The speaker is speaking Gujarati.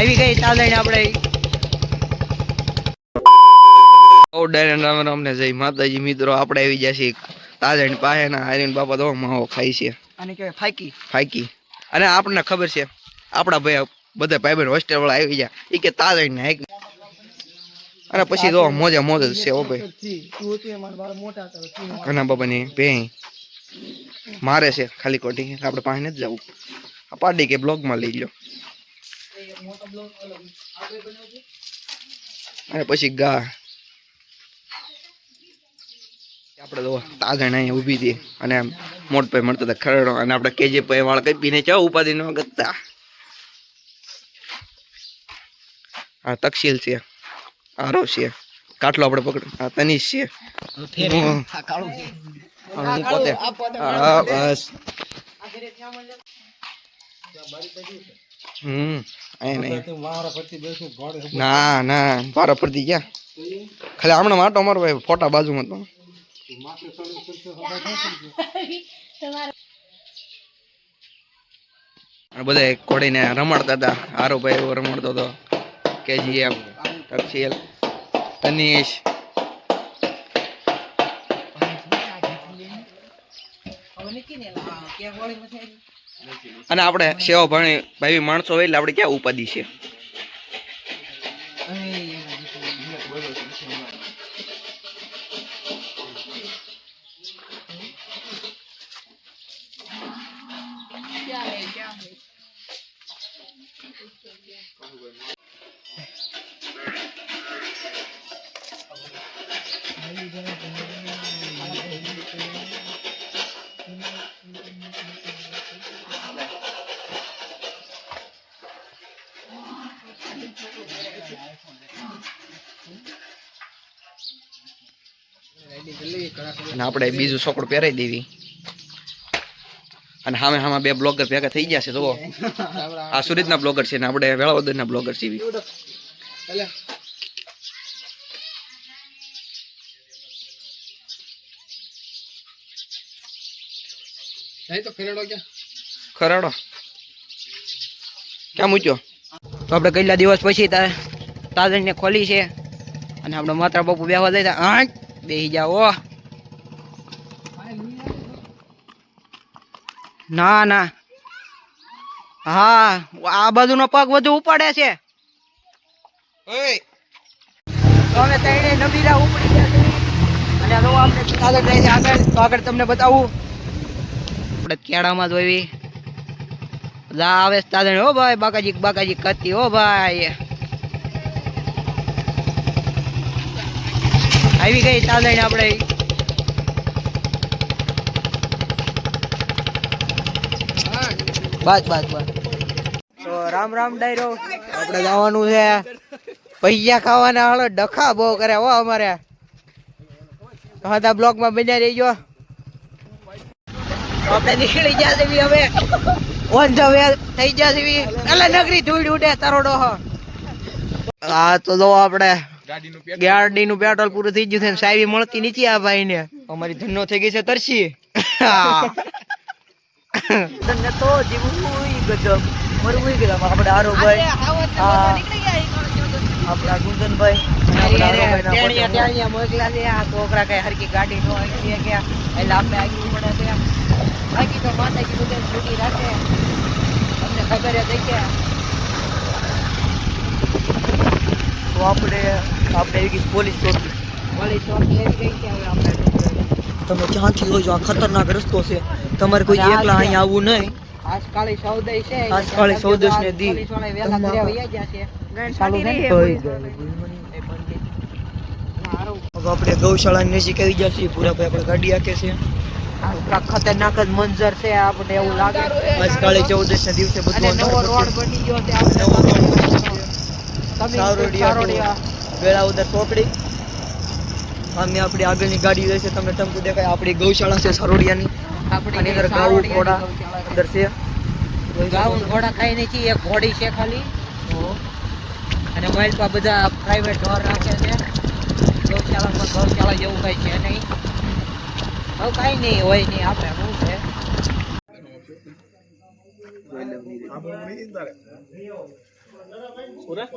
આવી ગઈ તાલણી આપણે રામ રામ ને જય માતાજી મિત્રો આપણે આવી ગયા છીએ તાલણી પાસે ના આર્યન બાપા તો માવો ખાઈ છે અને કહેવાય ફાકી ફાકી અને આપણને ખબર છે આપણા ભાઈ બધા ભાઈ હોસ્ટેલ વાળા આવી ગયા એ કે તાલણી ને અને પછી તો મોજે મોજ જ છે હો ભાઈ ઘણા બાબાની ભેં મારે છે ખાલી કોટી આપણે પાસે નથી જવું પાડી કે બ્લોગમાં લઈ લો અને પછી ગા આપણે તો તાજણ અહીંયા ઊભી હતી અને મોટ ભાઈ મળતા હતા ખરડો અને આપણે કેજે ભાઈ વાળ કઈ પીને ચા ઉપાધિ ન ગતા આ તક્ષિલ છે આરો છે કાટલો આપણે પકડ આ તનીશ છે પોતે બસ ના ના પારા ફરતી ગયા ખાલી હમણાં માટો અમારો ભાઈ ફોટા બાજુમાં તો બધા કોડીને રમાડતા હતા આરો ભાઈ એવો રમાડતો હતો કેજીએફ તક્ષિલ તનીશ અને આપણે સેવા ભણી ભાઈ માણસો હોય એટલે આપણે ક્યાં ઉપાધિ છે અને આપણે બીજું છોકરું પહેરાઈ દેવી અને સામે સામે બે બ્લોગર ભેગા થઈ ગયા છે તો આ સુરતના બ્લોગર છે ને આપણે વેળાવદરના બ્લોગર છે ખરાડો ક્યાં મૂક્યો તો આપણે કેટલા દિવસ પછી તાજણ ને ખોલી છે અને આપણે માત્ર બાપુ બેહવા જાય આઠ બેસી જાઓ ના ના હા આ બાજુનો પગ વધુ ઉપાડે છે અમે તઈને નબીરા ઉપડી ગયા છે અને આપણે આગળ જાય છે આગળ તો આગળ તમને બતાવું આપણે કેળામાં જોઈ જા આવે તાજણ હો ભાઈ બાકાજી કતી હો ભાઈ આવી ગઈ તાજણ આપણે બસ તો રામ રામ ડાયરો આપણે જવાનું છે પૈયા ખાવાના હાલો ડખા બહુ કરે હો અમારે હતા બ્લોકમાં બન્યા રહીજો આપણે નીકળી ગયા છે હવે ઓન જવે થઈ ગયા છે એટલે નગરી ધૂળ ઉડે તારો ડોહો હા તો જો આપણે ગાડીનું પેટ્રોલ પૂરું થઈ ગયું છે સાહેબ મળતી નીચે આ ભાઈ ને અમારી ધનનો થઈ ગઈ છે તરસી તો જીવું ગજબ મરવું ગયેલા આપણે આરો ભાઈ આપણા ગુંજનભાઈ મોકલા છે આ છોકરા કઈ હરકી ગાડી નો આવી ગયા એટલે આપણે આગળ પડે છે બાકી તો માતાજી બધે છૂટી રાખે અમને ખબર જ છે તો આપણે એવી પોલીસ ચોકી આવી ગઈ છે હવે આપણે તમે ક્યાંથી હોય છો આ ખતરનાક રસ્તો છે તમારે કોઈ એકલા અહીંયા આવવું નહીં આજકાળી સૌદય છે આજકાળી સૌદસ ને દી વેલા ઘરે વયા ગયા છે આપણે ગૌશાળા નજીક આવી ગયા છીએ પૂરા ભાઈ આપણે ગાડી આકે છે આ ખતરનાક જ મંજર છે આપણે એવું લાગે આજકાળી 14 ના દિવસે બધું નવો રોડ બની ગયો છે આપણે સારોડિયા વેળાવદર ચોકડી સામે આપણી આગળની ગાડી રહે છે તમને ટમકુ દેખાય આપણી ગૌશાળા છે સરોડિયાની આપણી અંદર ગાઉ ઘોડા અંદર છે ગાઉ ઘોડા ખાઈ નથી એક ઘોડી છે ખાલી અને મોબાઈલ પર બધા પ્રાઇવેટ ઢોર રાખે છે ગૌશાળા જેવું કઈ છે નહીં હવે કઈ નહીં હોય નહીં આપણે શું છે પૂરા